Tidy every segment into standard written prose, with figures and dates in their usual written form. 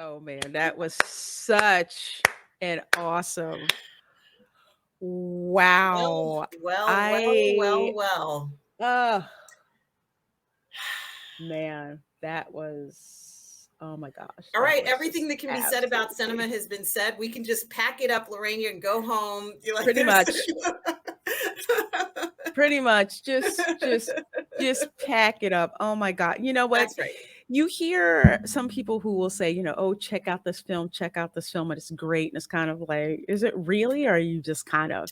Oh man, that was such an awesome. Well, Wow. well, well, well, I well. oh man, that was oh my gosh, All that right, was everything just that can be said about cinema absolutely has been said. We can just pack it up, Lorraine, and go home. You like pretty there's much pretty much just pack it up. Oh my God. You know what? That's right. You hear some people who will say, oh, check out this film, and it's great. And it's kind of like, is it really? Or are you just kind of,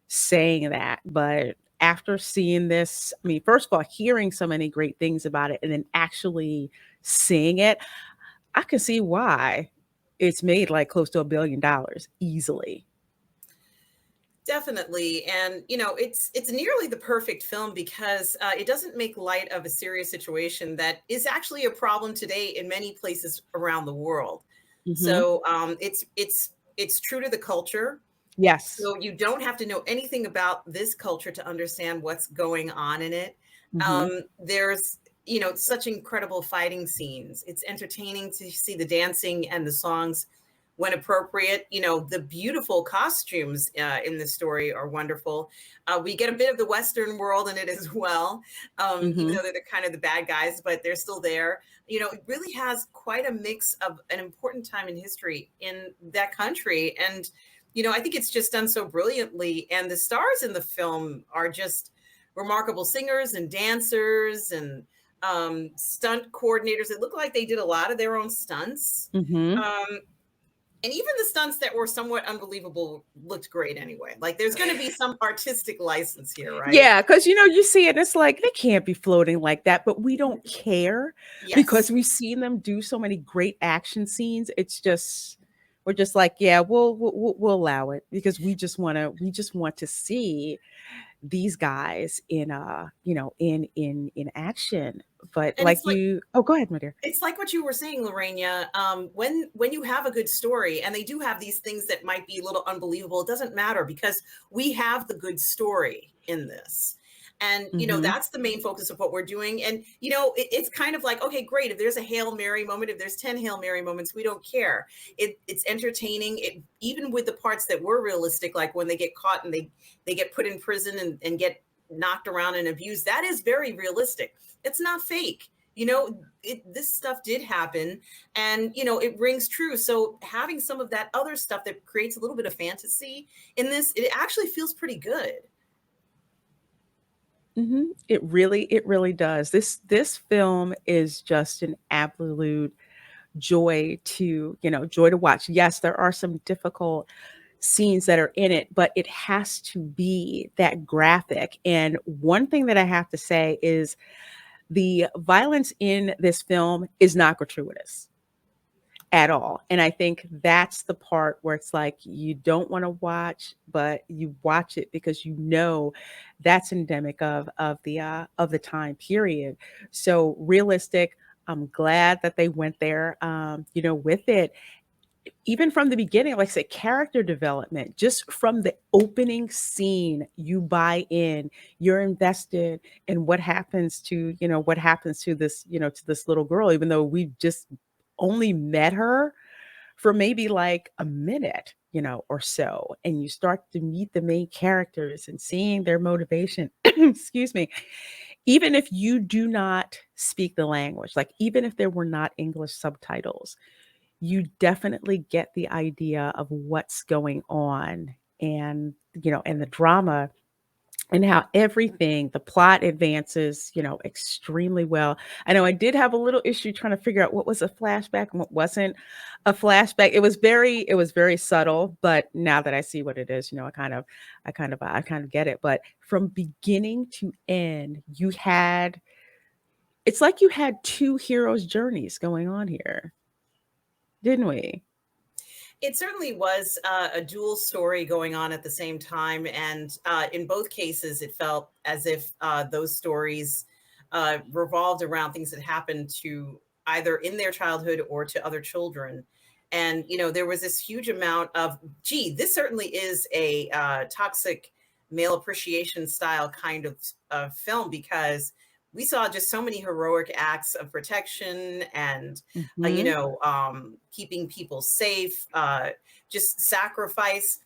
saying that? But after seeing this, I mean, first of all, hearing so many great things about it and then actually seeing it, I can see why it's made like close to $1 billion easily. Definitely, and it's nearly the perfect film because it doesn't make light of a serious situation that is actually a problem today in many places around the world. Hmm. So it's true to the culture. Yes. So you don't have to know anything about this culture to understand what's going on in it. Hmm. There's such incredible fighting scenes. It's entertaining to see the dancing and the songs when appropriate. The beautiful costumes in the story are wonderful. We get a bit of the Western world in it as well, even Hmm. though they're kind of the bad guys, but they're still there. It really has quite a mix of an important time in history in that country. And I think it's just done so brilliantly. And the stars in the film are just remarkable singers and dancers and stunt coordinators. It looked like they did a lot of their own stunts. Hmm. Um, and even the stunts that were somewhat unbelievable looked great anyway. Like there's going to be some artistic license here, right? Yeah, because you see it, it's like they can't be floating like that, but we don't care Yes. because we've seen them do so many great action scenes. It's just we're just like, yeah, we'll allow it because we just want to see these guys in in action. But And it's like like you, oh, go ahead, my dear. it's like what you were saying, Lorena. When you have a good story, and they do have these things that might be a little unbelievable, it doesn't matter because we have the good story in this. And Hmm. that's the main focus of what we're doing. And it's kind of like, okay, great. If there's a Hail Mary moment, if there's 10 Hail Mary moments, we don't care. It's entertaining. It even with the parts that were realistic, like when they get caught and they get put in prison and get knocked around and abused. That is very realistic. It's not fake. This stuff did happen, and it rings true. So having some of that other stuff that creates a little bit of fantasy in this, it actually feels pretty good. It really does. This film is just an absolute joy to watch. Yes, there are some difficult scenes that are in it, but it has to be that graphic. And one thing that I have to say is the violence in this film is not gratuitous at all. And I think that's the part where it's like you don't want to watch, but you watch it because that's endemic of the time period. So realistic. I'm glad that they went there, with it. Even from the beginning, like I said, character development, just from the opening scene, you buy in, you're invested in what happens to this little girl, even though we've just only met her for maybe like a minute, or so. And you start to meet the main characters and seeing their motivation. Excuse me. Even if you do not speak the language, like even if there were not English subtitles, you definitely get the idea of what's going on and the drama and how the plot advances, extremely well. I know I did have a little issue trying to figure out what was a flashback and what wasn't a flashback. It was very subtle, but now that I see what it is, I kind of get it. But from beginning to end, it's like you had two heroes' journeys going on here, didn't we? It certainly was a dual story going on at the same time, and in both cases, it felt as if those stories revolved around things that happened to either in their childhood or to other children. And there was this huge amount of, gee, this certainly is a toxic male appreciation style kind of film because we saw just so many heroic acts of protection and, Mhm. keeping people safe, just sacrifice.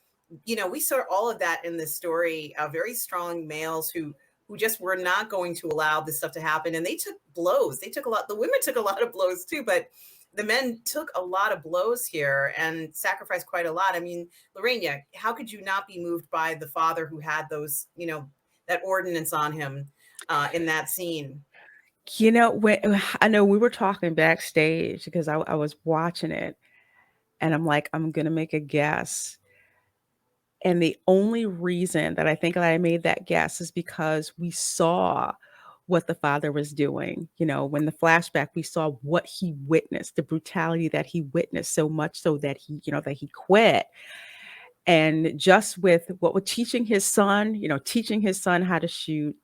We saw all of that in this story. Very strong males who just were not going to allow this stuff to happen, and they took blows. They took a lot. The women took a lot of blows too, but the men took a lot of blows here and sacrificed quite a lot. I mean, Lorena, how could you not be moved by the father who had those, that ordinance on him in that scene? When I know we were talking backstage because I was watching it, and I'm like, "I'm gonna make a guess." And the only reason that I think that I made that guess is because we saw what the father was doing. When the flashback, we saw what he witnessed, the brutality that he witnessed, so much so that he quit. And just with what with teaching his son how to shoot,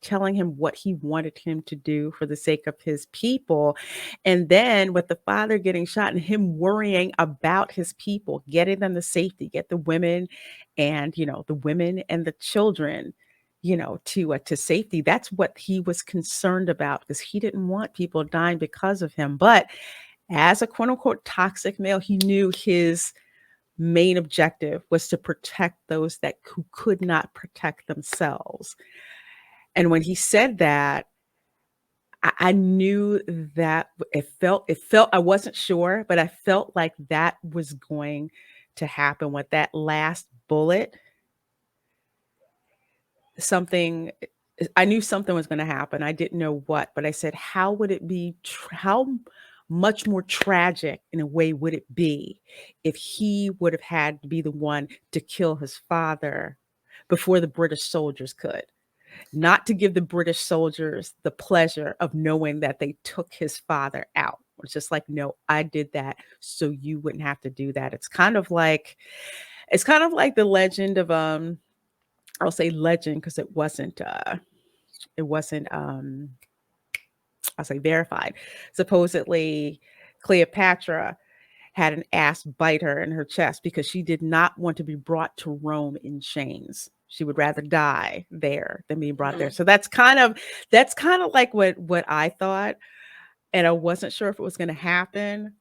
telling him what he wanted him to do for the sake of his people. And then with the father getting shot and him worrying about his people, getting them to safety, get the women and the children, to safety. That's what he was concerned about because he didn't want people dying because of him. But as a quote unquote toxic male, he knew his main objective was to protect those that who could not protect themselves. And when he said that, I knew that it felt I wasn't sure, but I felt like that was going to happen with that last bullet. Something I knew something was gonna happen. I didn't know what, but I said, "How would it be how much more tragic in a way would it be if he would have had to be the one to kill his father before the British soldiers could?" Not to give the British soldiers the pleasure of knowing that they took his father out. It's just like, "No, I did that so you wouldn't have to do that." It's kind of like the legend of, I'll say legend because it wasn't, I'll say verified. Supposedly, Cleopatra had an asp bite her in her chest because she did not want to be brought to Rome in chains. She would rather die there than be brought there. Mhm. So that's kind of like what I thought, and I wasn't sure if it was going to happen.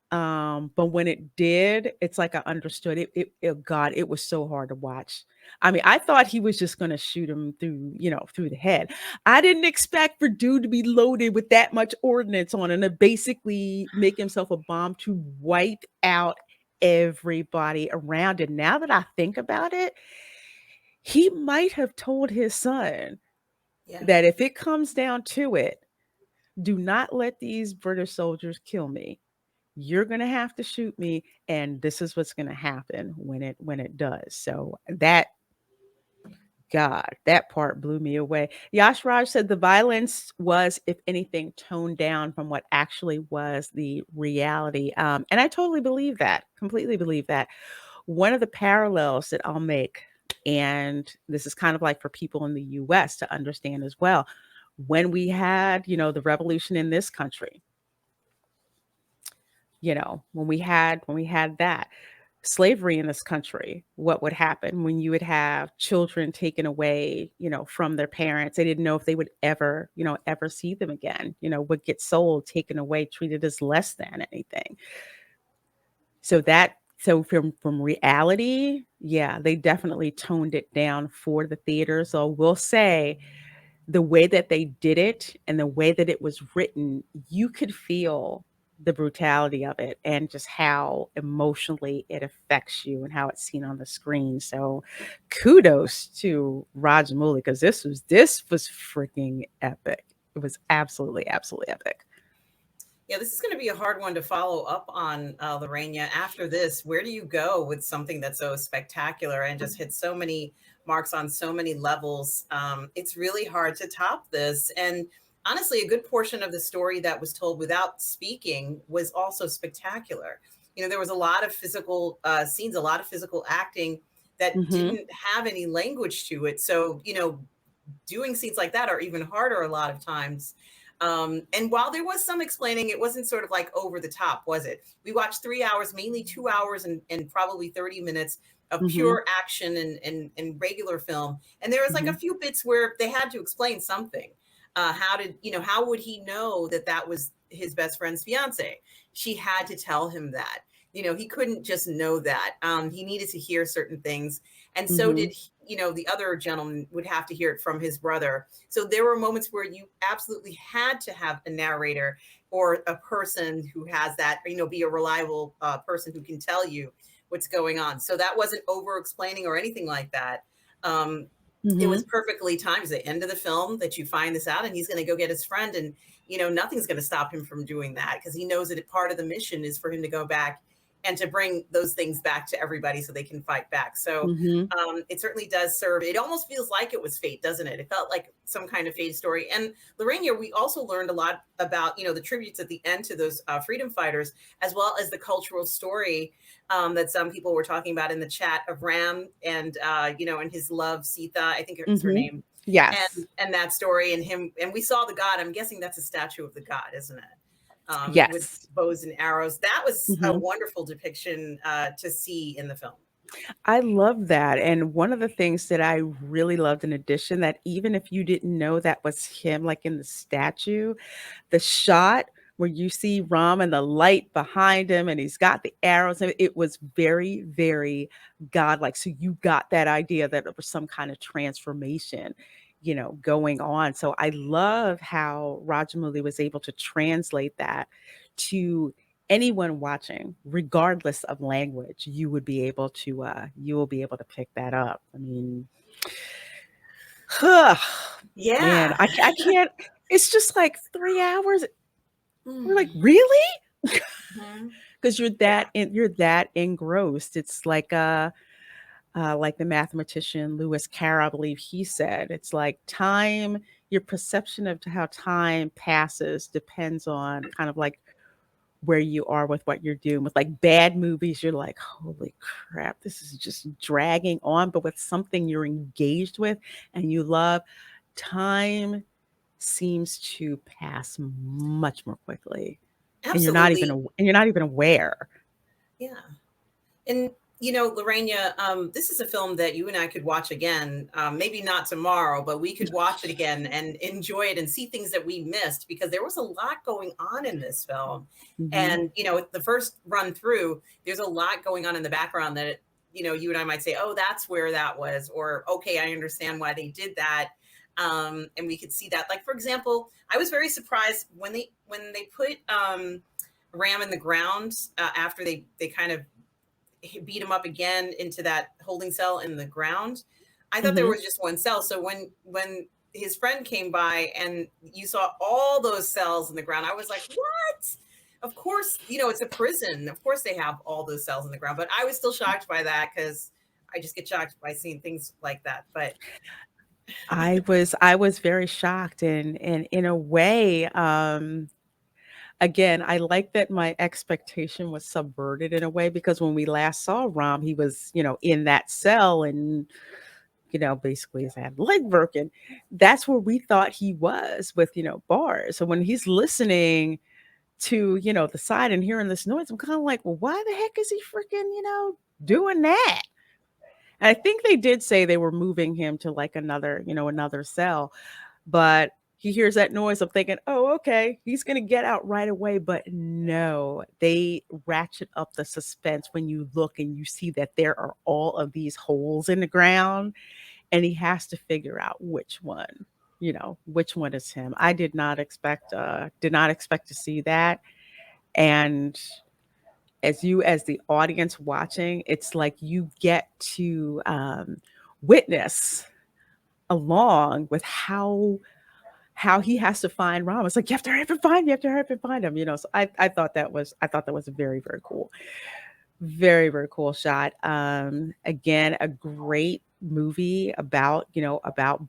But when it did, it's like I understood it. God, it was so hard to watch. I mean, I thought he was just going to shoot him through the head. I didn't expect for dude to be loaded with that much ordnance on and to basically make himself a bomb to wipe out everybody around it. Now that I think about it, he might have told his son Yeah. that if it comes down to it, do not let these British soldiers kill me. You're going to have to shoot me, and this is what's going to happen when it does. So that God, that part blew me away. Yash Raj said the violence was, if anything, toned down from what actually was the reality. And I totally believe that, completely believe that. One of the parallels that I'll make, and this is kind of like for people in the US to understand as well, when we had, the revolution in this country, when we had that slavery in this country, what would happen when you would have children taken away, from their parents? They didn't know if they would ever see them again, would get sold, taken away, treated as less than anything. So from reality, yeah, they definitely toned it down for the theater. So we'll say the way that they did it and the way that it was written, you could feel the brutality of it and just how emotionally it affects you and how it's seen on the screen. So kudos to Rajamouli because this was freaking epic. It was absolutely, absolutely epic. Yeah, this is going to be a hard one to follow up on, Lorena. After this, where do you go with something that's so spectacular and just hits so many marks on so many levels? It's really hard to top this. And honestly, a good portion of the story that was told without speaking was also spectacular. There was a lot of physical scenes, a lot of physical acting that Mhm. didn't have any language to it. So, doing scenes like that are even harder a lot of times. And while there was some explaining, it wasn't sort of like over the top, was it? We watched 3 hours, mainly 2 hours and probably 30 minutes of Mhm. pure action and regular film. And there was like a Mhm. few bits where they had to explain something. how would he know that that was his best friend's fiance? She had to tell him that. He couldn't just know that. He needed to hear certain things, and so Mhm. did the other gentleman would have to hear it from his brother. So there were moments where you absolutely had to have a narrator or a person who has that, be a reliable person who can tell you what's going on. So that wasn't over explaining or anything like that. Um, it was Mhm. perfectly timed. It's the end of the film that you find this out, and he's going to go get his friend, and nothing's going to stop him from doing that, because he knows that part of the mission is for him to go back and to bring those things back to everybody so they can fight back. So Mhm. it certainly does serve. It almost feels like it was fate, doesn't it? It felt like some kind of fate story. And Lorraine, we also learned a lot about the tributes at the end to those freedom fighters, as well as the cultural story that some people were talking about in the chat of Ram, and and his love Sita, I think it's her Mhm. name, Yes. and that story, and him, and we saw the god. I'm guessing that's a statue of the god, isn't it? With Yes. bows and arrows. That was a Mhm. wonderful depiction to see in the film. I love that, and one of the things that I really loved in addition, that even if you didn't know that was him, like, in the statue, the shot where you see Ram and the light behind him, and he's got the arrows, and it was very, very godlike. So you got that idea that there was some kind of transformation, going on. So I love how Rajamouli was able to translate that to anyone watching, regardless of language. You will be able to pick that up. I mean, man, Yeah. I can't. It's just like 3 hours. We're like, Mhm. "Really?" Mhm. Because Yeah. you're that engrossed. It's like the mathematician Lewis Carroll, I believe he said, it's like time your perception of how time passes depends on kind of like where you are with what you're doing. With like bad movies, you're like, "Holy crap, this is just dragging on." But with something you're engaged with and you love, time seems to pass much more quickly. And Absolutely. you're not even aware. Yeah. And Lorena, this is a film that you and I could watch again. Maybe not tomorrow, but we could watch it again and enjoy it and see things that we missed, because there was a lot going on in this film. Mhm. And the first run through, there's a lot going on in the background that you and I might say, "Oh, that's where that was," or "Okay, I understand why they did that." And we could see that. Like, for example, I was very surprised when they put Ram in the ground after they kind of beat him up again into that holding cell in the ground. I thought there Mhm. was just one cell. So when his friend came by and you saw all those cells in the ground, I was like, "What?" Of course, it's a prison. Of course they have all those cells in the ground. But I was still shocked by that, because I just get shocked by seeing things like that. But I was very shocked, and in a way, again, I like that my expectation was subverted in a way, because when we last saw Rom, he was, in that cell and, basically he's had leg broken. That's where we thought he was with, bars. So when he's listening to, the side and hearing this noise, I'm kind of like, well, why the heck is he freaking, doing that? And I think they did say they were moving him to like another cell, but he hears that noise. I'm thinking, "Oh, okay, he's gonna get out right away." But no, they ratchet up the suspense when you look and you see that there are all of these holes in the ground, and he has to figure out which one is him. I did not expect to see that. And as the audience watching, it's like you get to witness along with how he has to find Ram. It's like, "You have to hurry up and find him, you have to hurry up and find him," So I thought that was very, very cool. Very, very cool shot. Again, a great movie about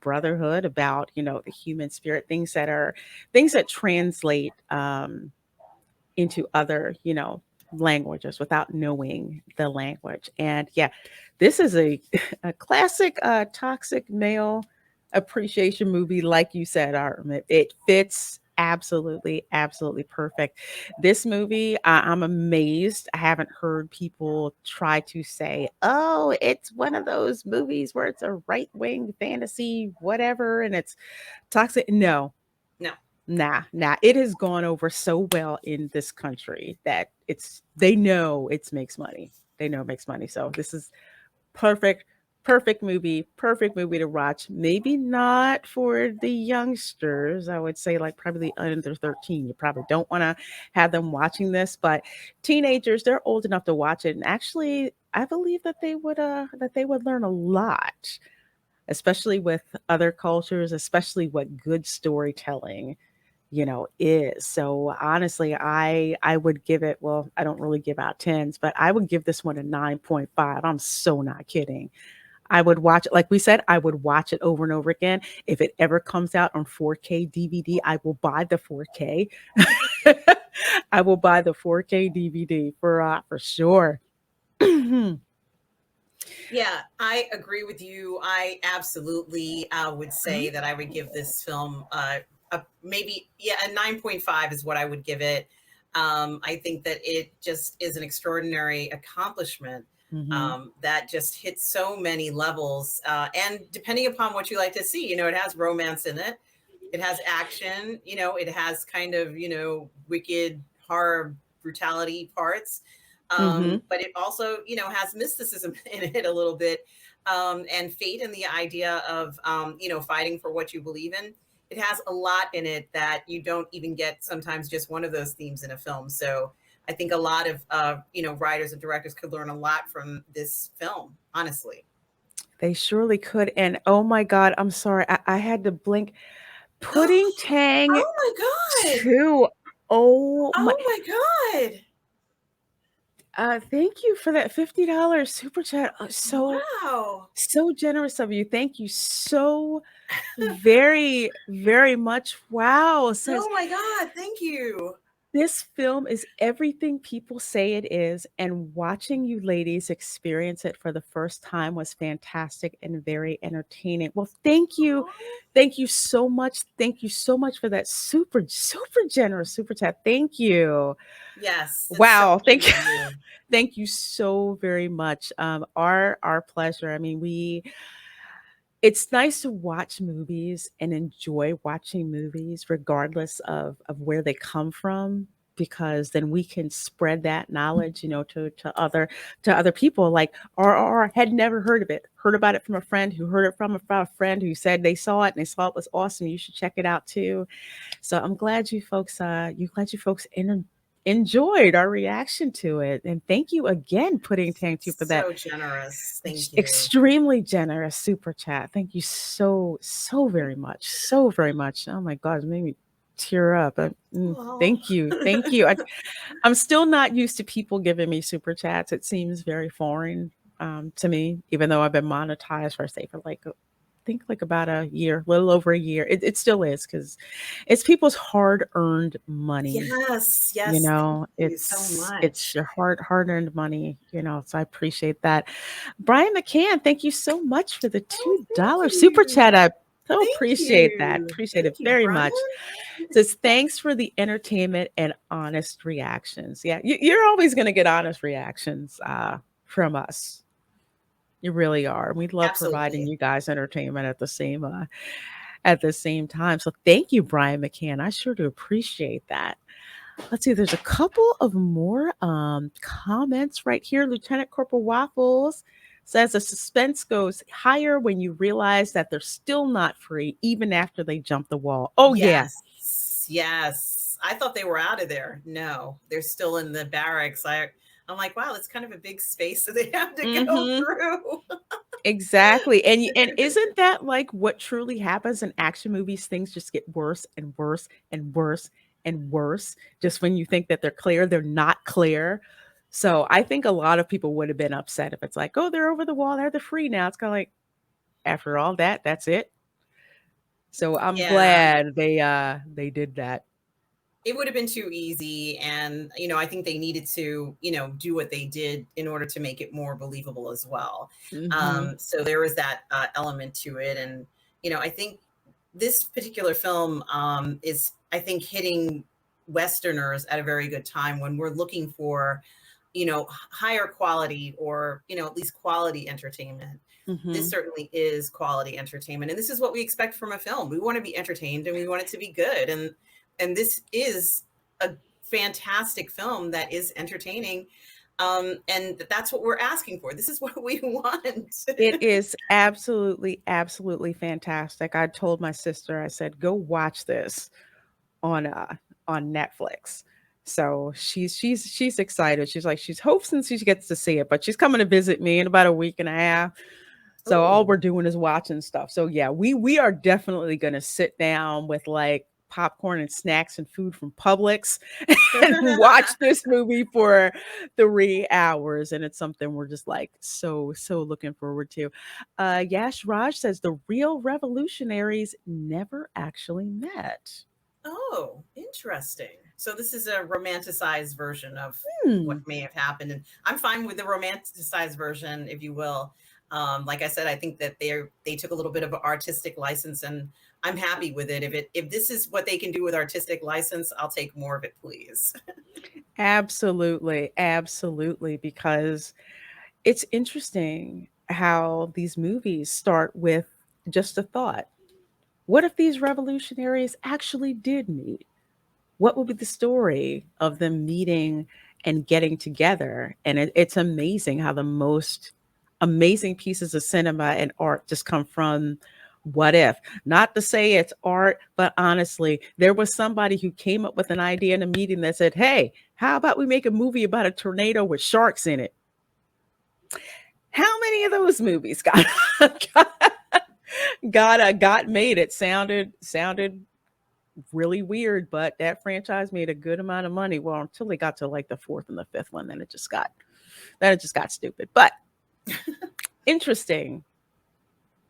brotherhood, about, the human spirit, things that translate into other, languages without knowing the language. And yeah, this is a a classic toxic male appreciation movie, like you said, Artem. It fits absolutely, absolutely perfect. This movie, I'm amazed. I haven't heard people try to say, "Oh, it's one of those movies where it's a right wing fantasy, whatever, and it's toxic." No, Nah, nah. It has gone over so well in this country that they know it makes money. They know it makes money. So this is perfect, perfect movie to watch. Maybe not for the youngsters. I would say like probably under 13. You probably don't want to have them watching this, but teenagers, they're old enough to watch it. And actually, I believe that they would learn a lot, especially with other cultures, especially what good storytelling is. So honestly, I would give it, well, I don't really give out tens, but I would give this one a 9.5. I'm so not kidding. I would watch it, like we said, I would watch it over and over again. If it ever comes out on 4K DVD, I will buy the 4K. I will buy the 4K DVD for sure. Yeah, I agree with you. I absolutely would say that I would give this film maybe, yeah, a 9.5 is what I would give it. I think that it just is an extraordinary accomplishment Hmm. that just hits so many levels. And depending upon what you like to see, it has romance in it. It has action, it has kind of, wicked horror brutality parts. Hmm. But it also, has mysticism in it a little bit, and fate and the idea of, fighting for what you believe in. It has a lot in it that you don't even get sometimes just one of those themes in a film. So I think a lot of, writers and directors could learn a lot from this film, honestly. They surely could. And oh my God, I'm sorry. I had to blink. Pudding Tang Oh my God. 2. Oh my, Oh my God. thank you for that $50 super chat. Wow. So generous of you. Thank you so very, very much. Wow. Says Oh my God. Thank you. this film is everything people say it is, and watching you ladies experience it for the first time was fantastic and very entertaining. Well, thank you. Oh, Thank you so much. Thank you so much for that super, super generous super chat. Thank you. yes. That's so Wow. kind Thank you. of you. Thank you so very much. Our pleasure. I mean, it's nice to watch movies and enjoy watching movies regardless of where they come from, because then we can spread that knowledge, to other people. Like RRR had never heard of it, heard about it from a friend who heard it from a friend who said they saw it and they saw it was awesome. You should check it out too. So I'm glad you folks enjoyed our reaction to it. And thank you again, Pudding Tank 2, for that So generous. Thank you. extremely generous super chat. Thank you so, so very much. So very much. Oh my God, it made me tear up. Oh. Thank you. Thank you. I'm still not used to people giving me super chats. It seems very foreign to me, even though I've been monetized for, say, for like, think like about a year, a little over a year. It still is because it's people's hard earned money. Yes. Yes. Thank you so It's much. your hard earned money. So I appreciate that. Brian McCann, thank you so much for the Oh, $2 thank super chat. you. I so Thank appreciate that. you. Appreciate Thank it you, very Brian. much. Says thanks for the entertainment and honest reactions. Yeah, you're always going to get honest reactions from us. You really are. We love providing Absolutely. you guys entertainment at the same time. So thank you, Brian McCann. I sure do appreciate that. Let's see, there's a couple of more comments right here. Lieutenant Corporal Waffles says the suspense goes higher when you realize that they're still not free, even after they jump the wall. Oh, yeah. Yes. Yes. I thought they were out of there. No, they're still in the barracks. I'm like, wow, it's kind of a big space that they have to go Hmm. through. Exactly. And isn't that like what truly happens in action movies? Things just get worse and worse and worse and worse. Just when you think that they're clear, they're not clear. So I think a lot of people would have been upset if it's like, oh, they're over the wall, they're free now. It's kind of like, after all that, that's it. So I'm Yeah. glad they did that. It would have been too easy. And, I think they needed to, do what they did in order to make it more believable as well. Hmm. So there was that element to it. And, I think this particular film is, I think, hitting Westerners at a very good time when we're looking for, higher quality or, at least quality entertainment. This Hmm. certainly is quality entertainment. And this is what we expect from a film. We want to be entertained and we want it to be good. And and this is a fantastic film that is entertaining. And that's what we're asking for. This is what we want. It is absolutely, absolutely fantastic. I told my sister, I said, "Go watch this on Netflix." So she's excited. She's like, she's hopes and she gets to see it, but she's coming to visit me in about a week and a half. So all we're Oh. doing is watching stuff. So yeah, we are definitely gonna sit down with like popcorn and snacks and food from Publix and watch this movie for 3 hours. And it's something we're just like so looking forward to. Yash Raj says the real revolutionaries never actually met. Oh, interesting. So this is a romanticized version of what Hmm. may have happened, and I'm fine with the romanticized version, if you will. Like I said, I think that they took a little bit of an artistic license, and I'm happy with it. If this is what they can do with artistic license, I'll take more of it, please. Absolutely, absolutely, because it's interesting how these movies start with just a thought. What if these revolutionaries actually did meet? What would be the story of them meeting and getting together? And it's amazing how the most amazing pieces of cinema and art just come from what if. Not to say it's art, but honestly, there was somebody who came up with an idea in a meeting that said, hey, how about we make a movie about a tornado with sharks in it? How many of those movies got made? It sounded really weird, but that franchise made a good amount of money. Well, until they got to like the fourth and the fifth one, then it just got stupid. But interesting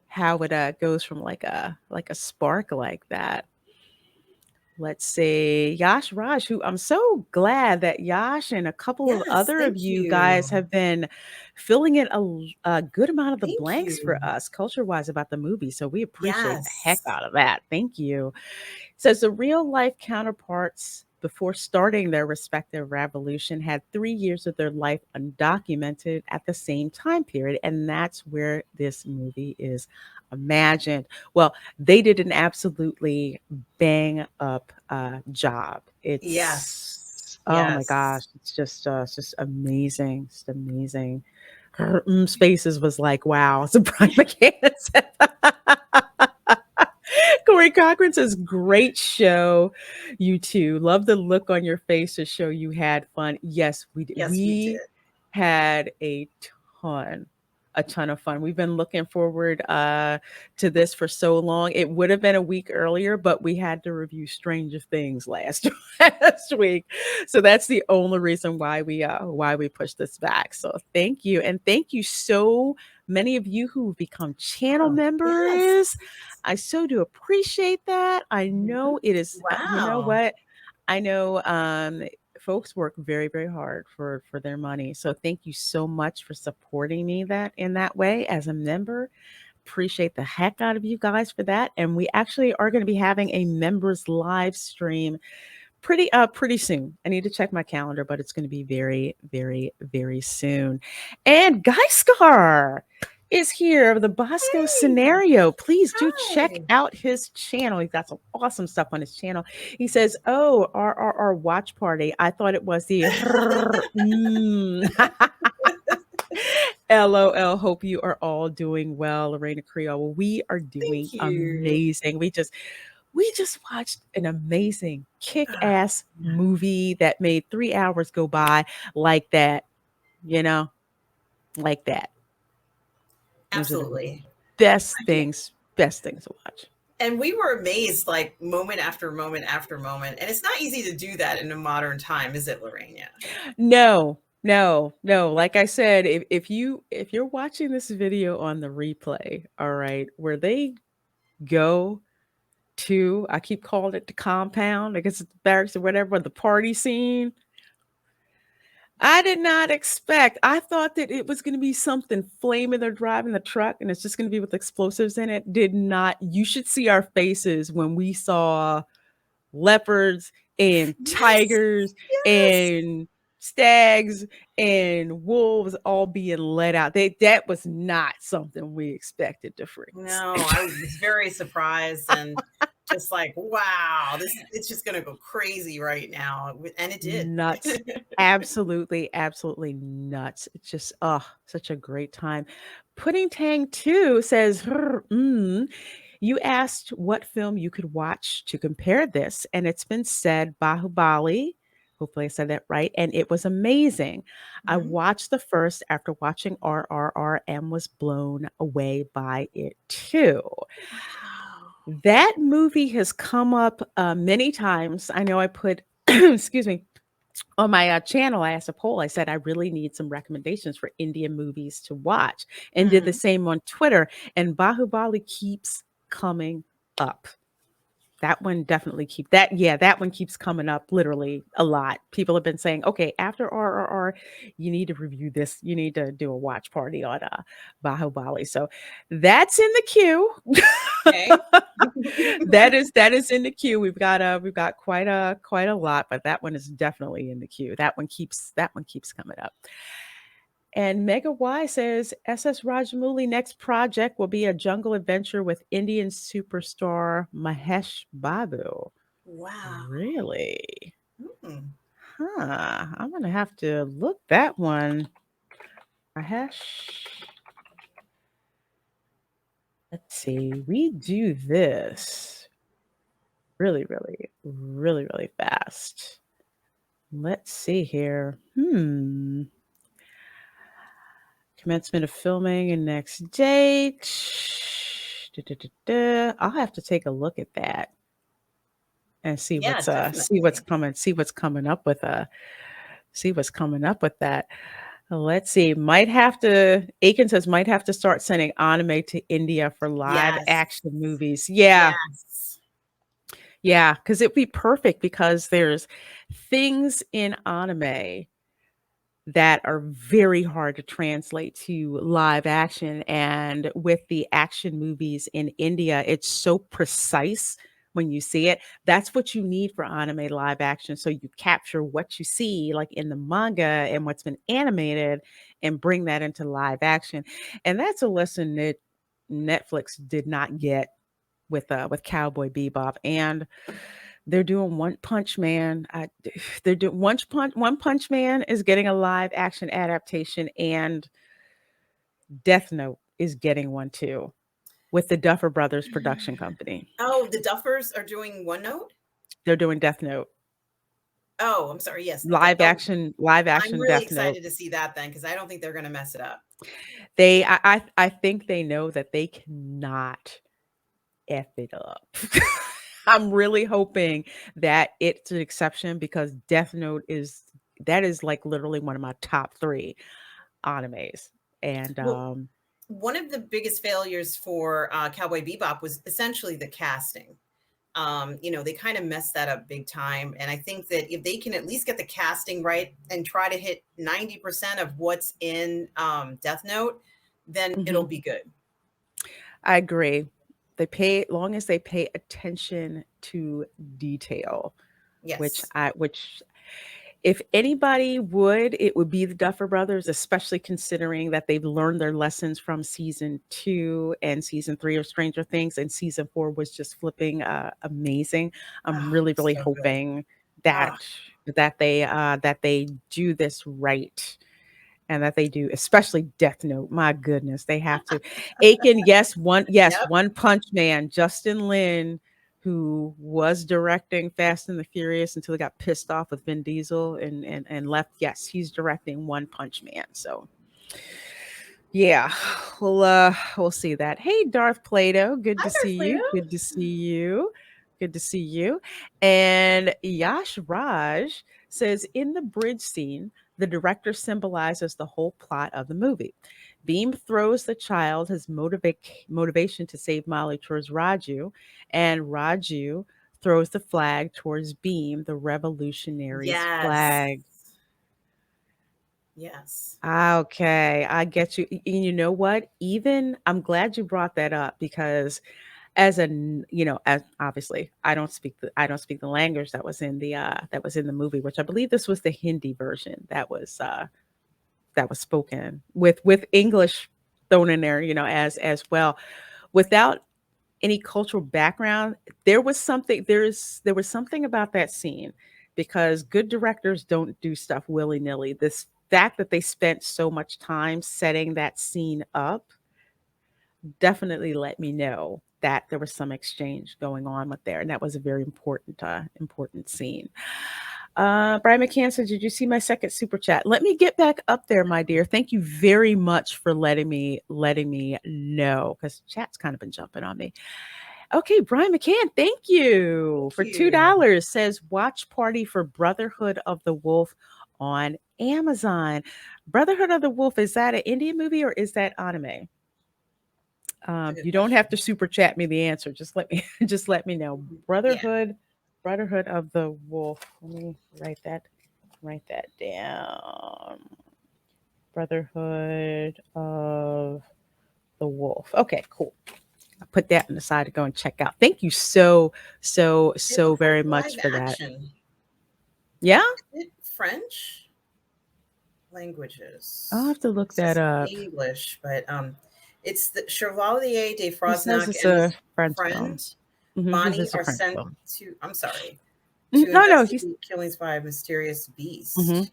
how it goes from like a spark like that. Let's see, Yash Raj, who I'm so glad that Yash and a couple of Yes, other of thank you guys you. have been filling in a good amount of the Thank blanks for you. us culture wise about the movie. So we appreciate the heck Yes. out of that. Thank you. Says the real life counterparts before starting their respective revolution had 3 years of their life undocumented at the same time period. And that's where this movie is imagined. Well, they did an absolutely bang up job. Yes. Oh my gosh, Yes. it's just amazing. It's amazing. Her spaces was like, wow, it's a prime mechanics. Corey Cochran says, great show. You too. Love the look on your face to show you had fun. Yes, we did. Yes, we We did. had ton, a ton of fun. We've been looking forward to this for so long. It would have been a week earlier, but we had to review Stranger Things last week. So that's the only reason why we pushed this back. So thank you. And thank you so many of you who've become channel Oh, yes. members. I so do appreciate that. I know Mhm. it is, you know Wow. what? I know folks work very, very hard for their money. So thank you so much for supporting me that in that way as a member. Appreciate the heck out of you guys for that. And we actually are going to be having a members live stream pretty soon. I need to check my calendar, but it's going to be very, very, very soon. And Geiskar is here of the Bosco Hey. scenario. Please do check Hi. out his channel. He's got some awesome stuff on his channel. He says, "Oh, RRR watch party. I thought it was the LOL. Hope you are all doing well, Reina Creole. Well, we are doing Thank you. amazing. We just watched an amazing Ah, kick-ass yeah. movie that made 3 hours go by like that, you know, like that. Those are the Absolutely. best I can't things best things to watch. and we were amazed like moment after moment after moment. And it's not easy to do that in a modern time, is it, Lorena? No, no, no, like I said, if you're watching this video on the replay, all right, where they go to I keep calling it the compound, I guess it's the barracks or whatever, the party scene. I did not expect. I thought that it was gonna be something flaming, they're driving the truck, and it's just gonna be with explosives in it. Did not You should see our faces when we saw leopards and Yes. tigers Yes. and stags and wolves all being let out. That was not something we expected to freeze. No, I was very surprised. And just like, wow, it's just gonna go crazy right now. And it did. Nuts. Absolutely, absolutely nuts. It's just, oh, such a great time. Pudding Tang 2 says, you asked what film you could watch to compare this, and it's been said Bahubali. Hopefully I said that right. And it was amazing. I Mhm. watched the first after watching RRR and was blown away by it too. Wow. That movie has come up many times. I know I put, excuse me, on my channel, I asked a poll. I said, I really need some recommendations for Indian movies to watch, and did the Mhm. same on Twitter. And Bahubali keeps coming up. That one definitely keep that. Yeah, that one keeps coming up literally a lot. People have been saying, okay, after RRR, you need to review this. You need to do a watch party on Bahubali. So that's in the queue. Okay. That is in the queue. We've got quite a lot, but that one is definitely in the queue. That one keeps coming up. And Mega Y says SS Rajamouli next project will be a jungle adventure with Indian superstar Mahesh Babu. Wow. Really? Mm. Huh. I'm gonna have to look that one. Mahesh. Let's see. We do this really, really, really, really fast. Let's see here. Commencement of filming and next date. I'll have to take a look at that and Yeah, see what's definitely. coming see what's coming up with see what's coming up with that. Let's see. Might have to Aiken says might have to start sending anime to India for live Yes. action movies. Yeah. Yes. Yeah, because it'd be perfect because there's things in anime that are very hard to translate to live action. And with the action movies in India, it's so precise when you see it. That's what you need for anime live action. So you capture what you see, like in the manga and what's been animated, and bring that into live action. And that's a lesson that Netflix did not get with Cowboy Bebop. And they're doing One Punch Man. They're doing One Punch Man is getting a live action adaptation, and Death Note is getting one too with the Duffer Brothers production company. Oh, the Duffers are doing OneNote? They're doing Death Note Oh, I'm sorry. Yes. live I'm action really Death Note. excited to see that then because I don't think they're gonna mess it up. I think they know that they cannot F it up. I'm really hoping that it's an exception because Death Note is that is like literally one of my top 3 animes. And Well, one of the biggest failures for Cowboy Bebop was essentially the casting. They kind of messed that up big time. And I think that if they can at least get the casting right and try to hit 90% of what's in Death Note, then it'll mhm, be good. I agree. Long as they pay attention to detail, Yes. which if anybody would, it would be the Duffer Brothers, especially considering that they've learned their lessons from season 2 and season 3 of Stranger Things, and season 4 was just flipping amazing. I'm Oh, really, really so good. hoping Oh, that they do this right. And that they do, especially Death Note. My goodness, they have to. Aiken, yep. One Punch Man, Justin Lin, who was directing Fast and the Furious until he got pissed off with Vin Diesel and left. Yes, he's directing One Punch Man. So yeah, we'll see that. Hey, Darth Plato, good Hi to see there, you. Plato. Good to see you. Good to see you. And Yash Raj says in the bridge scene, the director symbolizes the whole plot of the movie. Beam throws the child his motivation to save Molly towards Raju, and Raju throws the flag towards Beam, the revolutionary's Yes. flag. Yes. Okay, I get you. And you know what? Even I'm glad you brought that up because as obviously I don't speak the language that was in the movie, which I believe this was the Hindi version that was spoken with English thrown in there, as well. Without any cultural background, there was something about that scene, because good directors don't do stuff willy-nilly. This fact that they spent so much time setting that scene up definitely let me know that there was some exchange going on with there, and that was a very important scene. Brian McCann said, "Did you see my second super chat? Let me get back up there, my dear. Thank you very much for letting me know, because chat's kind of been jumping on me." Okay, Brian McCann, thank you Thank for you. $2. Says watch party for Brotherhood of the Wolf on Amazon. Brotherhood of the Wolf, is that an Indian movie or is that anime? That's a good You don't have to question. super chat me the answer. Just let me just let me know. Yeah. Brotherhood of the Wolf. Let me write that down. Brotherhood of the Wolf. Okay, cool. I'll put that on the side to go and check out. Thank you It so looks very like much live for that. action. Yeah? Is it French? I'll Languages. have to look It that says up. English, but it's the Chevalier de It says Frontenac it's and a his French film. friend It says Bonnie it's a are French sent film. to, I'm sorry, to No, no, he's investigate killings by a mysterious hmm beast.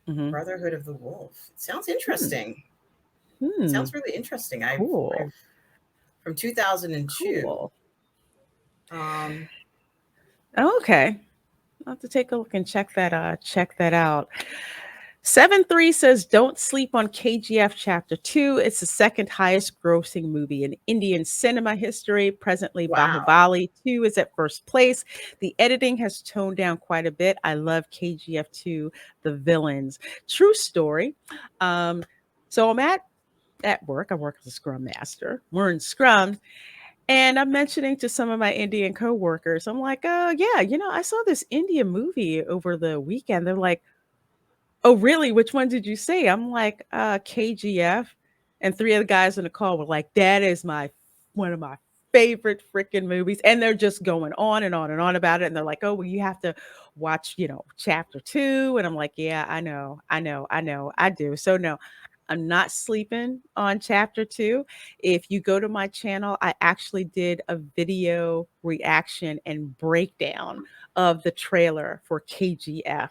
hmm Brotherhood of the Wolf. It sounds hmm, interesting. It hmm. sounds really interesting. Cool. I've from 2002. Cool. Um, Okay. I'll have to take a look and check that out. 7-3 says don't sleep on KGF Chapter 2. It's the second highest grossing movie in Indian cinema history. Presently, wow. Bahubali 2 is at first place. The editing has toned down quite a bit. I love KGF 2, the villains. True story. Um, so I'm at work. I work as a scrum master. We're in scrum. And I'm mentioning to some of my Indian coworkers, I'm like, oh, yeah, I saw this Indian movie over the weekend. They're like, oh, really? Which one did you see? I'm like, KGF. And three of the guys in the call were like, that is one of my favorite freaking movies. And they're just going on and on and on about it. And they're like, oh, well, you have to watch, chapter 2. And I'm like, yeah, I do. So no, I'm not sleeping on chapter 2. If you go to my channel, I actually did a video reaction and breakdown of the trailer for KGF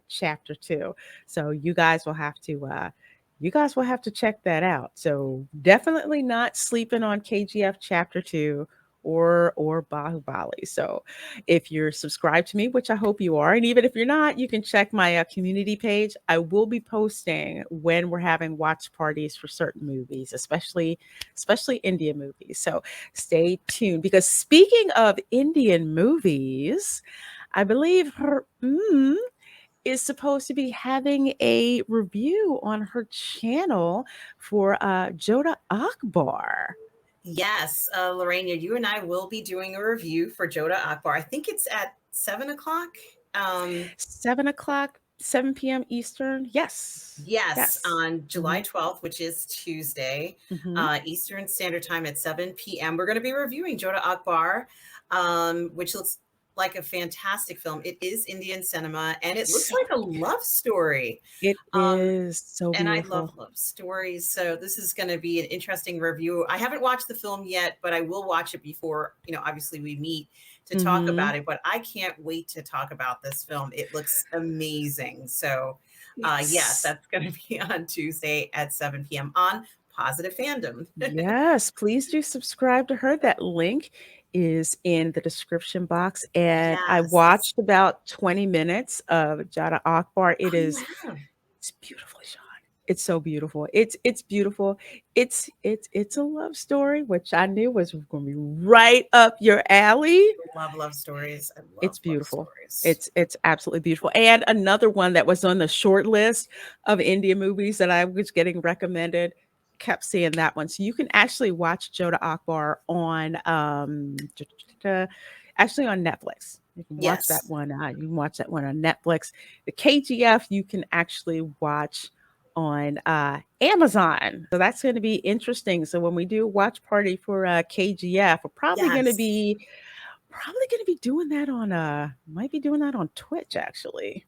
chapter 2. So you guys will have to check that out. So definitely not sleeping on KGF chapter 2 or Bahubali. So if you're subscribed to me, which I hope you are, and even if you're not, you can check my community page. I will be posting when we're having watch parties for certain movies, especially Indian movies. So stay tuned, because speaking of Indian movies, I believe is supposed to be having a review on her channel for Joda Akbar. Yes, Lorena, you and I will be doing a review for Joda Akbar. I think it's at 7 o'clock. Um, 7 o'clock, 7 p.m. Eastern. Yes. yes, Yes. on Mm-hmm. July 12th, which is Tuesday, Mm-hmm. Eastern Standard Time at 7 p.m. We're going to be reviewing Joda Akbar, which looks like a fantastic film. It is Indian cinema, and it looks So like a love story. it Um, is so and I love beautiful. love stories. So this is going to be an interesting review. I haven't watched the film yet, but I will watch it before, obviously we meet to talk Mm-hmm. about it. But I can't wait to talk about this film. It looks amazing. So, yes, Yes. that's going to be on Tuesday at 7 p.m. on Positive Fandom. Yes, please do subscribe to her. That link is in the description box. And I Yes. watched about 20 minutes of Jada Akbar. Oh, you have. It's beautifully shot. It's so beautiful. It's beautiful. It's a love story, which I knew was going to be right up your alley. Love love stories. I love It's love beautiful. stories. It's absolutely beautiful. And another one that was on the short list of Indian movies that I was getting recommended, kept seeing that one. So you can actually watch Joda Akbar on actually on Netflix. You can watch that Yes. one. You can watch that one on Netflix. The KGF you can actually watch on Amazon. So that's going to be interesting. So when we do a watch party for KGF, we're Yes. probably gonna be doing that on might be doing that on Twitch actually.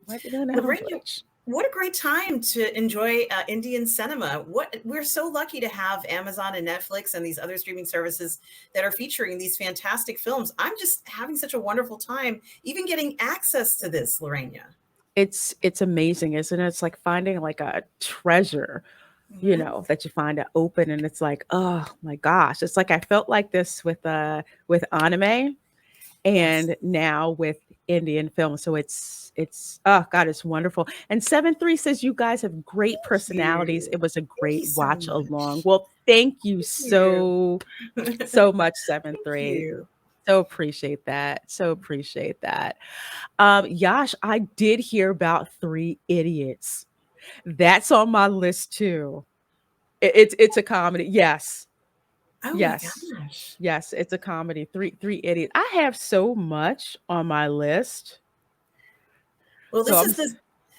Might be doing that on Lorraine, Twitch. What a great time to enjoy Indian cinema. What we're so lucky to have Amazon and Netflix and these other streaming services that are featuring these fantastic films. I'm just having such a wonderful time even getting access to this, Lorena. It's amazing, isn't it? It's like finding like a treasure, Mhm. that you find it open and it's like, oh my gosh. It's like I felt like this with anime Yes. and now with Indian film. So it's oh God, it's wonderful. And 7-3 says you guys have great Thank personalities. you. It was a Thank you great so watch much. along. Well, thank you Thank you. so much, Thank 7-3. you. So appreciate that. So appreciate that. Yash, I did hear about Three Idiots. That's on my list too. It's a comedy. Yes. Oh my Yes. gosh. Yes, it's a comedy. Three Idiots. I have so much on my list. Well, So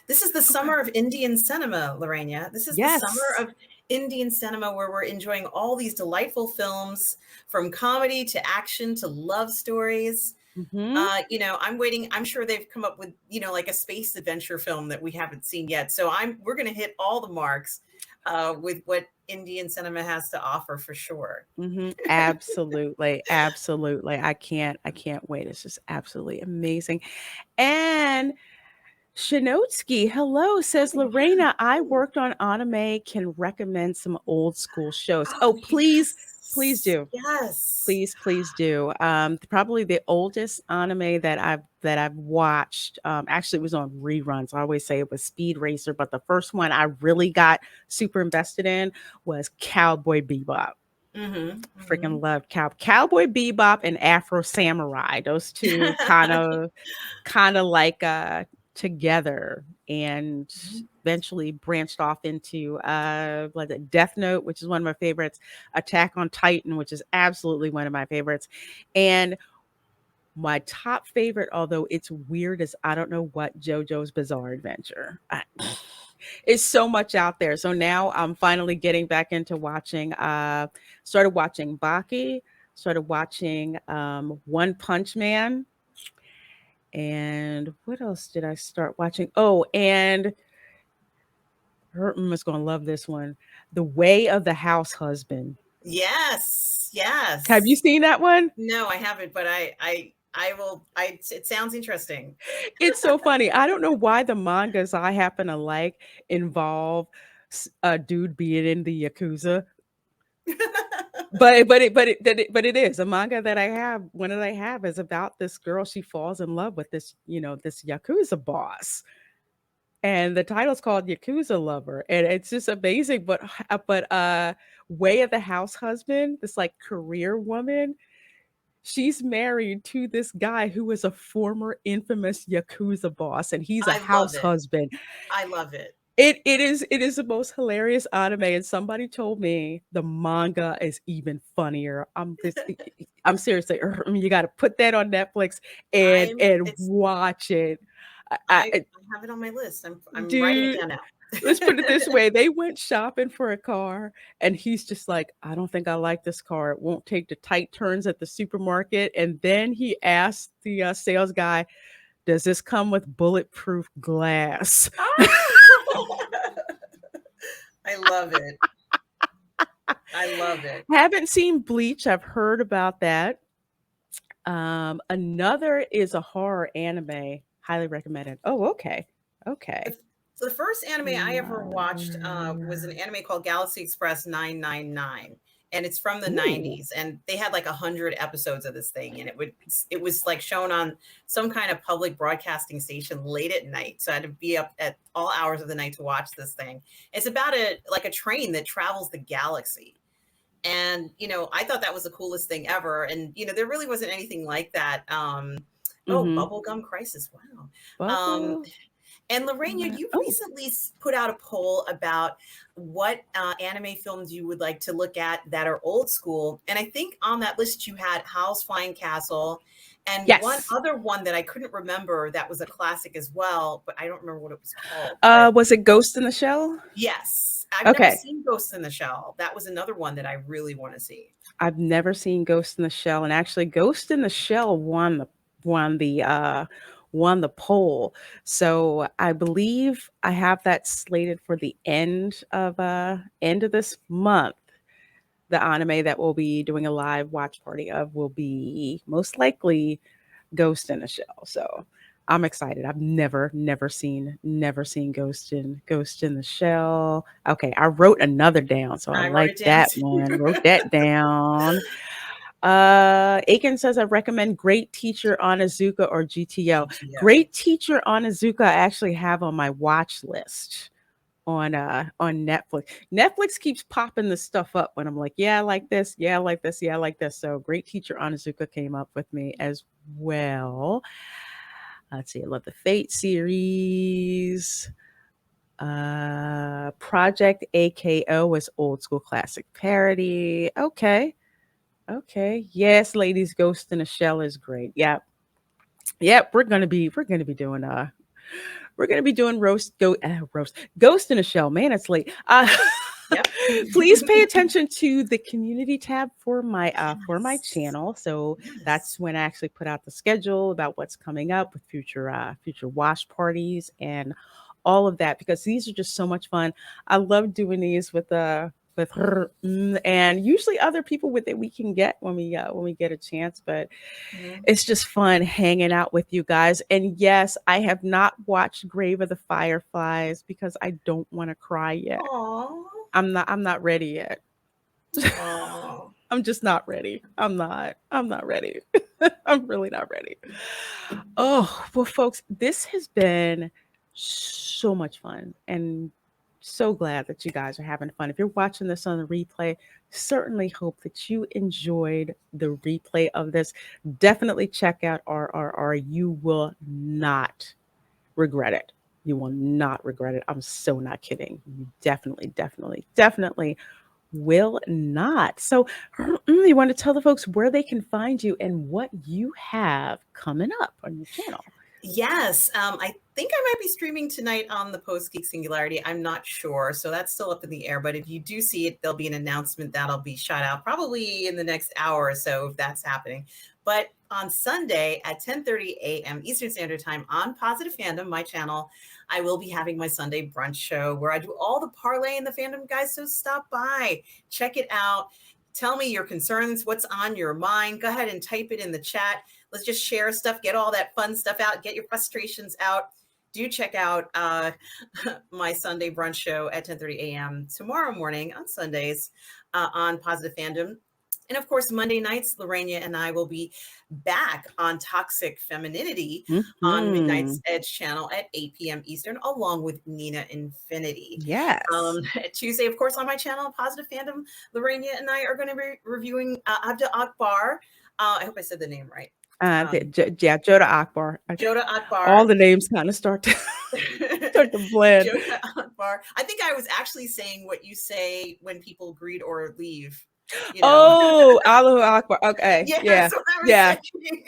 this is the okay. summer of Indian cinema, Lorena. This is the summer Yes. of Indian cinema where we're enjoying all these delightful films from comedy to action to love stories. Mhm. I'm waiting. I'm sure they've come up with, like a space adventure film that we haven't seen yet. So we're going to hit all the marks with what Indian cinema has to offer for sure. Mhm. Absolutely. Absolutely. I can't wait. It's just absolutely amazing. And Shinotsky, hello, says Oh, yeah. Lorena. I worked on anime, can recommend some old school shows. Oh, Oh, please yes. do. Yes. Please do. Probably the oldest anime that I've watched. Actually, it was on reruns. I always say it was Speed Racer, but the first one I really got super invested in was Cowboy Bebop. Hmm. Freaking Hmm. loved Cowboy Bebop and Afro Samurai. Those two kind of like together and eventually branched off into like a Death Note, which is one of my favorites, Attack on Titan, which is absolutely one of my favorites, and my top favorite, although it's weird, is I don't know what, JoJo's Bizarre Adventure. It's so much out there. So now I'm finally getting back into watching. Started watching Baki. Started watching One Punch Man. And what else did I start watching? Oh, and Herman is going to love this one. The Way of the House Husband. Yes. Have you Yes. seen that one? No, I haven't, but I will. It sounds interesting. It's so funny. I don't know why the mangas I happen to like involve a dude being in the Yakuza. But it is a manga that I have. One that I have is about this girl. She falls in love with this Yakuza boss, and the title's called Yakuza Lover, and it's just amazing. But Way of the House Husband, this like career woman, she's married to this guy who is a former infamous Yakuza boss, and he's a I love house it. husband. I love it. It is the most hilarious anime, and somebody told me the manga is even funnier. I'm seriously, you got to put that on Netflix and I'm. and It's. watch it. I have it on my list. I'm writing it Dude, down now. let's put it this way: they went shopping for a car, and he's just like, "I don't think I like this car. It won't take the tight turns at the supermarket." And then he asked the sales guy, "Does this come with bulletproof glass?" I love it. I love it. Haven't seen Bleach. I've heard about that. Another is a horror anime. Highly recommended. Oh, okay. Okay. So the first anime I ever watched was an Uh, anime called Galaxy Express 999, and it's from the Ooh. 90s. And they had like 100 episodes of this thing, and it was like shown on some kind of public broadcasting station late at night. So I had to be up at all hours of the night to watch this thing. It's about a train that travels the galaxy. And I thought that was the coolest thing ever. And there really wasn't anything like that. Oh, Mm-hmm. Bubblegum Crisis. Wow. Um, Bubble. and Lorraine, you Oh, recently put out a poll about what anime films you would like to look at that are old school. And I think on that list you had Howl's Flying Castle and one yes. other one that I couldn't remember that was a classic as well, but I don't remember what it was called. But Was it Ghost in the Shell? yes, I've never Okay. seen Ghost in the Shell. That was another one that I really want to see. I've never seen Ghost in the Shell, and actually, Ghost in the Shell won the won the poll. So I believe I have that slated for the end of this month. The anime that we'll be doing a live watch party of will be most likely Ghost in the Shell. So I'm excited. I've never seen Ghost in the Shell. Okay, I wrote another down, so I I wrote like it down that too. one. Wrote that down. Aiken says I recommend Great Teacher Onizuka or GTO. GTO. Great Teacher Onizuka I actually have on my watch list on Netflix. Netflix keeps popping this stuff up when I'm like, yeah, I like this, yeah, I like this, yeah, I like this. So Great Teacher Onizuka came up with me as well. Let's see, I love the Fate series. Project AKO was old school classic parody. Okay. Okay. Yes, ladies, Ghost in a Shell is great. Yep. Yep. We're gonna be doing roast Ghost in a Shell. Man, it's late. Yep. Please pay attention to the community tab for my Yes. channel. So Yes. that's when I actually put out the schedule about what's coming up with future wash parties and all of that, because these are just so much fun. I love doing these with her and usually other people with it we can get when we get a chance, but Mhm. it's just fun hanging out with you guys. And yes, I have not watched Grave of the Fireflies because I don't want to cry yet. Aw. I'm not ready yet. Aw. I'm just not ready. I'm not ready. I'm really not ready. Oh, well, folks, this has been so much fun and so glad that you guys are having fun. If you're watching this on the replay, certainly hope that you enjoyed the replay of this. Definitely check out RRR. You will not regret it. You will not regret it. I'm so not kidding. You definitely will not. So, you want to tell the folks where they can find you and what you have coming up on your channel? Yes, I think I might be streaming tonight on the Post Geek Singularity. I'm not sure, so that's still up in the air. But if you do see it, there'll be an announcement that'll be shot out probably in the next hour or so if that's happening. But on Sunday at 10:30 a.m. Eastern Standard Time on Positive Fandom, my channel, I will be having my Sunday brunch show where I do all the parlay in the fandom, guys. So stop by, check it out. Tell me your concerns, what's on your mind. Go ahead and type it in the chat. Let's just share stuff, get all that fun stuff out, get your frustrations out. Do check out my Sunday brunch show at 10:30 a.m. tomorrow morning on Sundays on Positive Fandom. And of course, Monday nights, Lorena and I will be back on Toxic Femininity on Hmm. Midnight's Edge channel at 8 p.m. Eastern, along with Nina Infinity. Yes. Tuesday, of course, on my channel, Positive Fandom, Lorena and I are going to be reviewing Abda Akbar. I hope I said the name right. Um, Yeah, Joda Akbar. Joda All Akbar. the names kind of start to blend. Joda Akbar. I think I was actually saying what you say when people greet or leave, you know. Oh, Allahu Akbar. Okay, Yeah, yeah, that's what I was yeah. saying.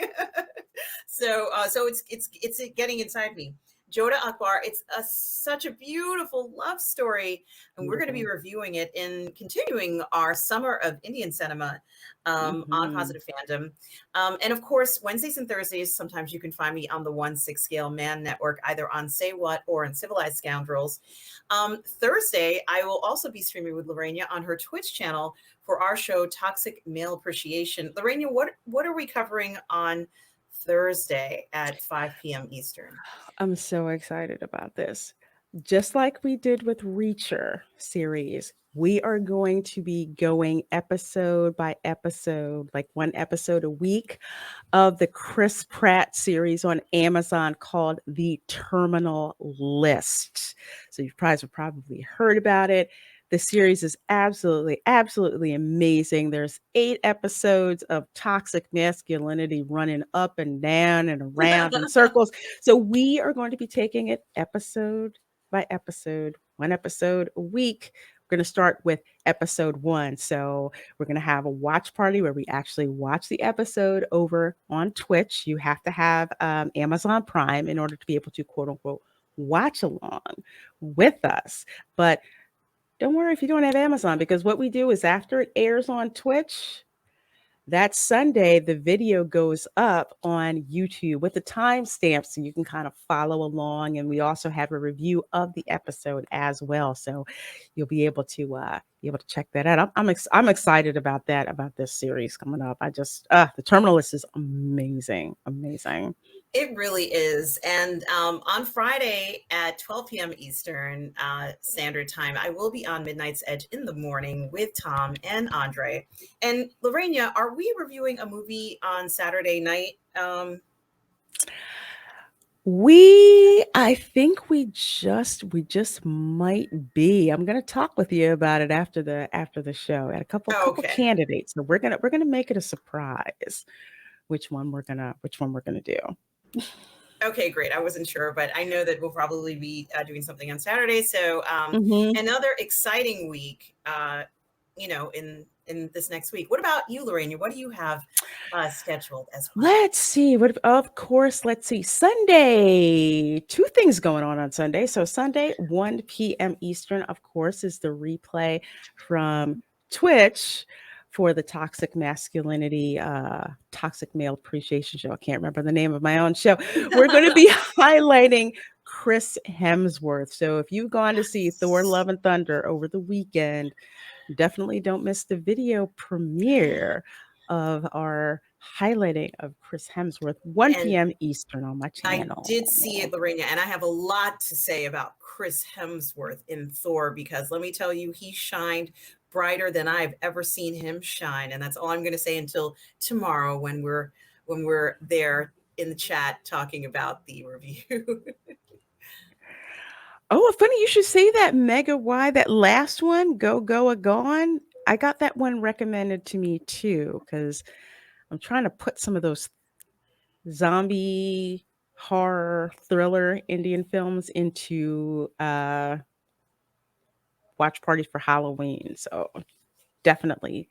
So it's getting inside me. Joda Akbar. It's such a beautiful love story, and we're going to be Beautiful. reviewing it in continuing our summer of Indian cinema on Hmm. Positive Fandom. And of course, Wednesdays and Thursdays, sometimes you can find me on the 1/6 Scale Man Network, either on Say What or on Civilized Scoundrels. Thursday, I will also be streaming with Lorena on her Twitch channel for our show Toxic Male Appreciation. Lorena, what are we covering on Thursday at 5 p.m. Eastern? I'm so excited about this. Just like we did with Reacher series, we are going to be going episode by episode, like one episode a week, of the Chris Pratt series on Amazon called The Terminal List. So you guys have probably heard about it. The series is absolutely amazing. There's 8 episodes of toxic masculinity running up and down and around in circles. So we are going to be taking it episode by episode, one episode a week. We're going to start with episode 1. So we're going to have a watch party where we actually watch the episode over on Twitch. You have to have Amazon Prime in order to be able to quote unquote watch along with us. But don't worry if you don't have Amazon, because what we do is after it airs on Twitch, that Sunday, the video goes up on YouTube with the timestamp so you can kind of follow along. And we also have a review of the episode as well. So you'll be able to check that out. I'm excited about this series coming up. I just the Terminalist is amazing, amazing. It really is. And on Friday at 12 p.m. Eastern Standard Time, I will be on Midnight's Edge in the morning with Tom and Andre. And Lorena, are we reviewing a movie on Saturday night? I think we just might be. I'm gonna talk with you about it after the show. At a couple Okay. candidates, so we're gonna make it a surprise which one we're gonna do. Okay, great. I wasn't sure, but I know that we'll probably be doing something on Saturday. So Hmm. another exciting week, in this next week. What about you, Lorena? What do you have scheduled as well? Let's see. Of course, let's see. Sunday, two things going on Sunday. So Sunday, 1 p.m. Eastern, of course, is the replay from Twitch for the Toxic Masculinity, Toxic Male Appreciation Show. I can't remember the name of my own show. We're going to be highlighting Chris Hemsworth. So if you've gone to see Thor: Love and Thunder over the weekend, definitely don't miss the video premiere of our highlighting of Chris Hemsworth, 1 And p.m. Eastern on my I did see channel. it, Lorena, and I have a lot to say about Chris Hemsworth in Thor because let me tell you, he shined brighter than I've ever seen him shine, and that's all I'm going to say until tomorrow when we're there in the chat talking about the review. Oh, funny you should say that, Mega Y. That last one, Go Go a Gone. I got that one recommended to me too because I'm trying to put some of those zombie horror thriller Indian films into watch parties for Halloween. So definitely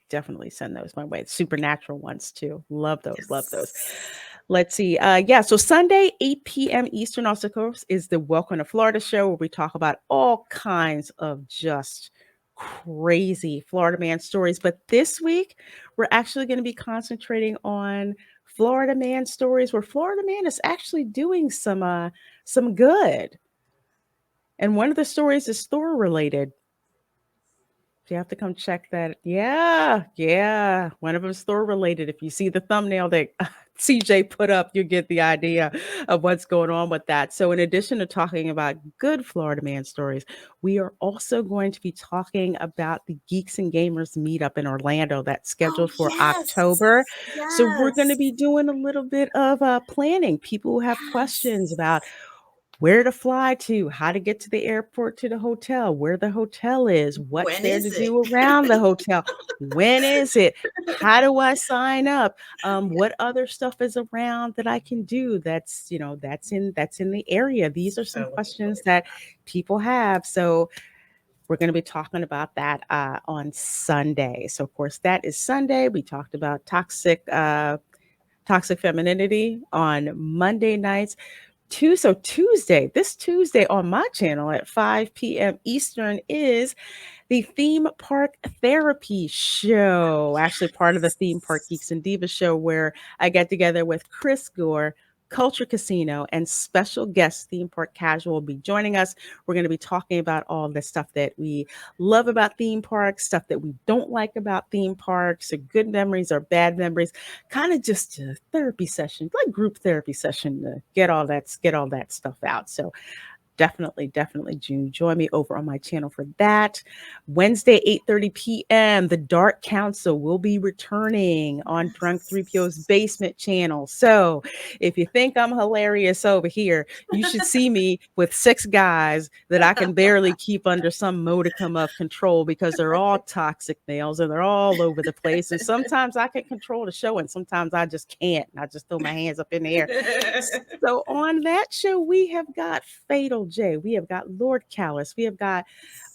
send those my way. Supernatural ones too. Love those, love those. Yes. Let's see. Yeah, so Sunday, 8 p.m. Eastern, also, of course, is the Welcome to Florida show where we talk about all kinds of just crazy Florida man stories. But this week, we're actually going to be concentrating on Florida man stories where Florida man is actually doing some good. And one of the stories is Thor related. You have to come check that. Yeah, yeah. One of them store related. If you see the thumbnail that CJ put up, you get the idea of what's going on with that. So, in addition to talking about good Florida man stories, we are also going to be talking about the Geeks and Gamers meetup in Orlando that's Oh, scheduled for October. yes. So, we're going to Yes. be doing a little bit of planning. People who have questions about Yes. where to fly to, how to get to the airport to the hotel, where the hotel is, what's When there to is it? do around the hotel, when is it, how do I sign up, what other stuff is around that I can do that's in the area. These are So some looking questions forward to that that. people have. So we're going to be talking about that on Sunday. So of course that is Sunday. We talked about toxic femininity on Monday nights. This Tuesday on my channel at 5 p.m. Eastern is the theme park therapy show, actually part of the theme park Geeks and Divas show, where I get together with Chris Gore, Culture Casino, and special guest theme park casual will be joining us. We're going to be talking about all the stuff that we love about theme parks, stuff that we don't like about theme parks, or good memories or bad memories, kind of just a therapy session, like group therapy session to get all that stuff out. So definitely join me over on my channel for that. Wednesday, 8:30 p.m., the Dark Council will be returning on Drunk 3PO's Yes. basement channel. So if you think I'm hilarious over here, you should see me with six guys that I can barely keep under some modicum of control because they're all toxic males and they're all over the place. And sometimes I can control the show and sometimes I just can't. And I just throw my hands up in the air. So on that show, we have got Fatal J, we have got Lord Callus, we have got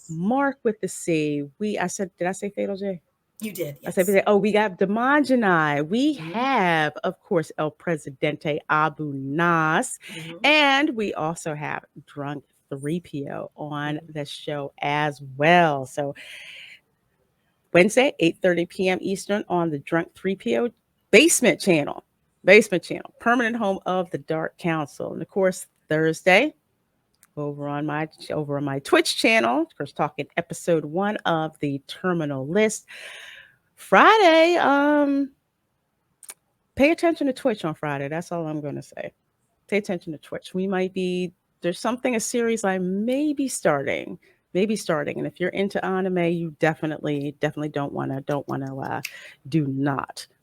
Mark with the C. Did I say Fatal J? You did, I said, yes. oh, we got Demanjanai. We Mhm, have, of course, El Presidente Abu Nas. mhm, And we also have Drunk 3PO on mhm. the show as well. So Wednesday, 8:30 p.m. Eastern on the Drunk 3PO Basement Channel. Basement Channel, permanent home of the Dark Council. And of course, Thursday, over on my Twitch channel, of course, talking episode 1 of the Terminal List. Friday, pay attention to Twitch on Friday. That's all I'm going to say. Pay attention to Twitch. There's a series I may be starting. And if you're into anime, you definitely do not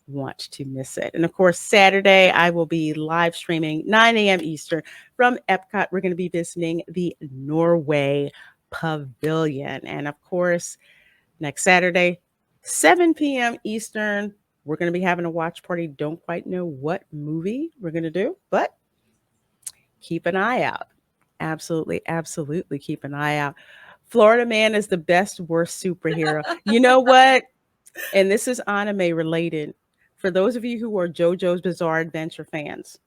want to miss it. And of course, Saturday, I will be live streaming 9 a.m. Eastern from Epcot. We're going to be visiting the Norway Pavilion. And of course, next Saturday, 7 p.m. Eastern, we're going to be having a watch party. Don't quite know what movie we're going to do, but keep an eye out. Absolutely keep an eye out. Florida Man is the best, worst superhero. You know what? And this is anime related. For those of you who are JoJo's Bizarre Adventure fans,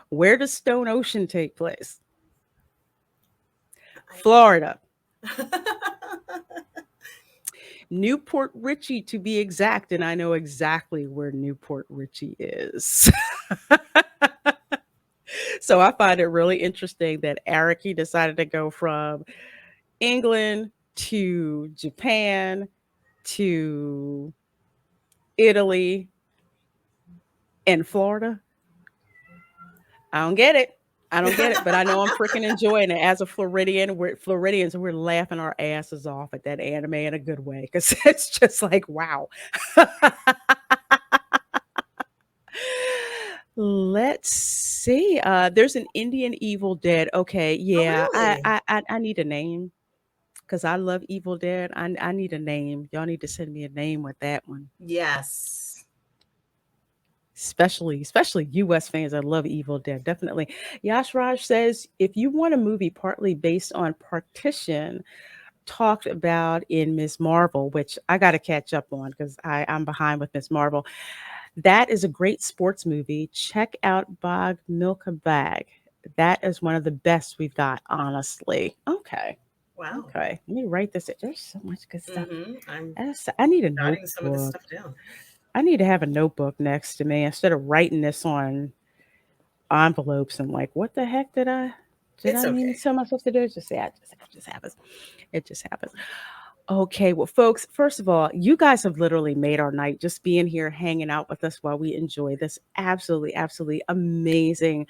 where does Stone Ocean take place? Florida. Newport Richie, to be exact, and I know exactly where Newport Richie is. So I find it really interesting that Araki decided to go from England to Japan to Italy and Florida. I don't get it. But I know I'm freaking enjoying it. As a Floridian, we're laughing our asses off at that anime in a good way, because it's just like, wow. Let's see. There's an Indian Evil Dead. Okay, yeah. Oh, really? I need a name because I love Evil Dead. I need a name. Y'all need to send me a name with that one. Yes. Especially US fans. I love Evil Dead. Definitely. Yash Raj says, if you want a movie partly based on Partition, talked about in Ms. Marvel, which I got to catch up on because I'm behind with Ms. Marvel. That is a great sports movie. Check out Bog Milka Bag. That is one of the best we've got, honestly. Okay. Wow. Okay. Let me write this. There's so much good stuff. I'm I need a jotting notebook. some of this stuff down. I need to have a notebook next to me instead of writing this on envelopes and like, what the heck did I mean to tell myself to do? It just happens. It just happens. Okay, well, folks, first of all, you guys have literally made our night just being here, hanging out with us while we enjoy this absolutely amazing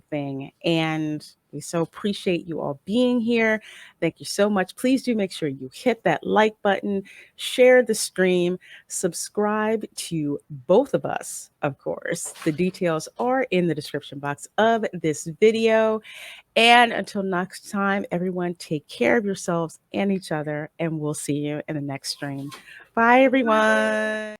thing. And we so appreciate you all being here. Thank you so much. Please do make sure you hit that like button, share the stream, subscribe to both of us, of course. The details are in the description box of this video. And until next time, everyone, take care of yourselves and each other, and we'll see you in the next stream. Bye, everyone.